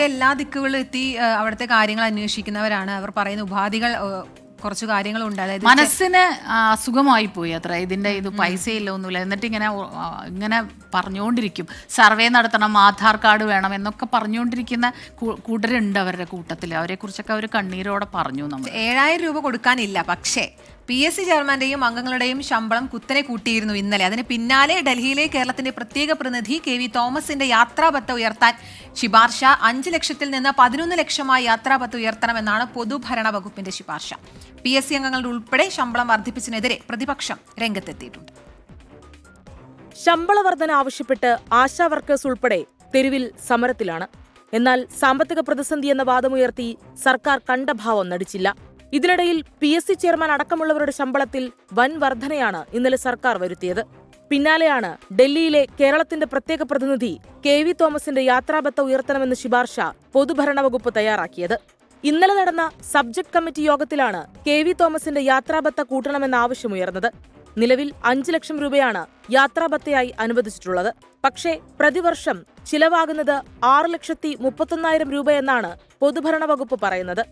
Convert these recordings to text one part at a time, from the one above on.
എല്ലാ ദിക്കുകളിലും എത്തി അവിടുത്തെ കാര്യങ്ങൾ അന്വേഷിക്കുന്നവരാണ്. അവർ പറയുന്ന ഉപാധികൾ കുറച്ച് കാര്യങ്ങളുണ്ട്. അതായത് മനസ്സിന് അസുഖമായി പോയി അത്ര. ഇത് പൈസയില്ല ഒന്നുമില്ല, എന്നിട്ട് ഇങ്ങനെ പറഞ്ഞുകൊണ്ടിരിക്കും. സർവേ നടത്തണം, ആധാർ കാർഡ് വേണം എന്നൊക്കെ പറഞ്ഞുകൊണ്ടിരിക്കുന്ന കൂട്ടരുണ്ട് അവരുടെ കൂട്ടത്തിൽ. അവരെ കുറിച്ചൊക്കെ അവർ കണ്ണീരോടെ പറഞ്ഞു. നമ്മൾ 7,000 രൂപ കൊടുക്കാനില്ല, പക്ഷേ PSC ചെയർമാന്റെയും അംഗങ്ങളുടെയും ശമ്പളം കുത്തനെ കൂട്ടിയിരുന്നു ഇന്നലെ. അതിന് പിന്നാലെ ഡൽഹിയിലെ കേരളത്തിന്റെ പ്രത്യേക പ്രതിനിധി KV തോമസിന്റെ യാത്രാബത്ത ഉയർത്താൻ ശുപാർശ. 5 ലക്ഷത്തിൽ നിന്ന് 11 ലക്ഷമായി യാത്രാബത്ത ഉയർത്തണമെന്നാണ് പൊതുഭരണ വകുപ്പിന്റെ ശുപാർശ. PSC അംഗങ്ങളുടെ ഉൾപ്പെടെ ശമ്പളം വർദ്ധിപ്പിച്ചതിനെതിരെ പ്രതിപക്ഷം രംഗത്തെത്തിയിട്ടുണ്ട്. ശമ്പള വർധന ആവശ്യപ്പെട്ട് ആശാ വർക്കേഴ്സ് ഉൾപ്പെടെ തെരുവിൽ സമരത്തിലാണ്. എന്നാൽ സാമ്പത്തിക പ്രതിസന്ധി എന്ന വാദമുയർത്തി സർക്കാർ കണ്ടഭാവം നടിച്ചില്ല. ഇതിനിടയിൽ PSC ചെയർമാൻ അടക്കമുള്ളവരുടെ ശമ്പളത്തിൽ വൻ വർധനയാണ് ഇന്നലെ സർക്കാർ വരുത്തിയത്. പിന്നാലെയാണ് ഡൽഹിയിലെ കേരളത്തിന്റെ പ്രത്യേക പ്രതിനിധി KV തോമസിന്റെ യാത്രാബത്ത ഉയർത്തണമെന്ന ശുപാർശ പൊതുഭരണ വകുപ്പ് തയ്യാറാക്കിയത്. ഇന്നലെ നടന്ന സബ്ജക്ട് കമ്മിറ്റി യോഗത്തിലാണ് KV തോമസിന്റെ യാത്രാബത്ത കൂട്ടണമെന്ന ആവശ്യമുയർന്നത്. നിലവിൽ 5 ലക്ഷം രൂപയാണ് യാത്രാബത്തയായി അനുവദിച്ചിട്ടുള്ളത്. പക്ഷേ പ്രതിവർഷം ചിലവാകുന്നത് 6,31,000 രൂപയെന്നാണ് പൊതുഭരണ വകുപ്പ് പറയുന്നത്.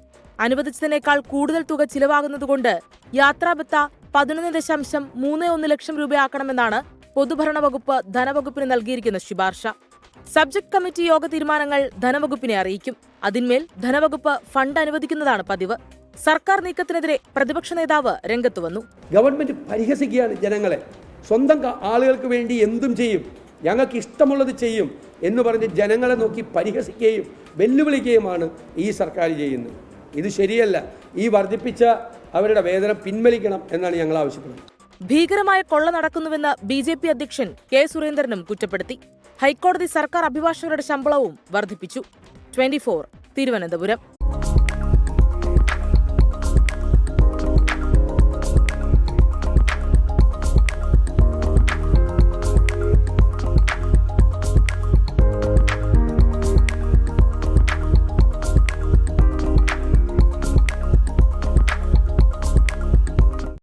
അനുവദിച്ചതിനേക്കാൾ കൂടുതൽ തുക ചിലവാകുന്നതുകൊണ്ട് യാത്രാബത്ത 11.31 ലക്ഷം രൂപയാക്കണമെന്നാണ് പൊതുഭരണ വകുപ്പ് ധനവകുപ്പിന് നൽകിയിരിക്കുന്ന ശുപാർശ. സബ്ജക്ട് കമ്മിറ്റി യോഗ തീരുമാനങ്ങൾ ധനവകുപ്പിനെ അറിയിക്കും. അതിന്മേൽ ധനവകുപ്പ് ഫണ്ട് അനുവദിക്കുന്നതാണ് പതിവ്. സർക്കാർ നീക്കത്തിനെതിരെ പ്രതിപക്ഷ നേതാവ് രംഗത്തു വന്നു. ഗവൺമെന്റ് പരിഹസിക്കുകയാണ് ജനങ്ങളെ. സ്വന്തം ആളുകൾക്ക് വേണ്ടി എന്തും ചെയ്യും, ഞങ്ങൾക്ക് ഇഷ്ടമുള്ളത് ചെയ്യും എന്ന് പറഞ്ഞ് ജനങ്ങളെ നോക്കി പരിഹസിക്കുകയും വെല്ലുവിളിക്കുകയുമാണ് ഈ സർക്കാർ ചെയ്യുന്നത്. ഇത് ശരിയല്ല. ഈ വർദ്ധിപ്പിച്ച അവരുടെ വേതനം പിൻവലിക്കണം എന്നാണ് ഞങ്ങൾ ആവശ്യപ്പെടുന്നത്. ഭീകരമായ കൊള്ള നടക്കുന്നുവെന്ന് BJP അധ്യക്ഷൻ K. സുരേന്ദ്രനും കുറ്റപ്പെടുത്തി. ഹൈക്കോടതി സർക്കാർ അഭിഭാഷകരുടെ ശമ്പളവും വർദ്ധിപ്പിച്ചു. 24 തിരുവനന്തപുരം.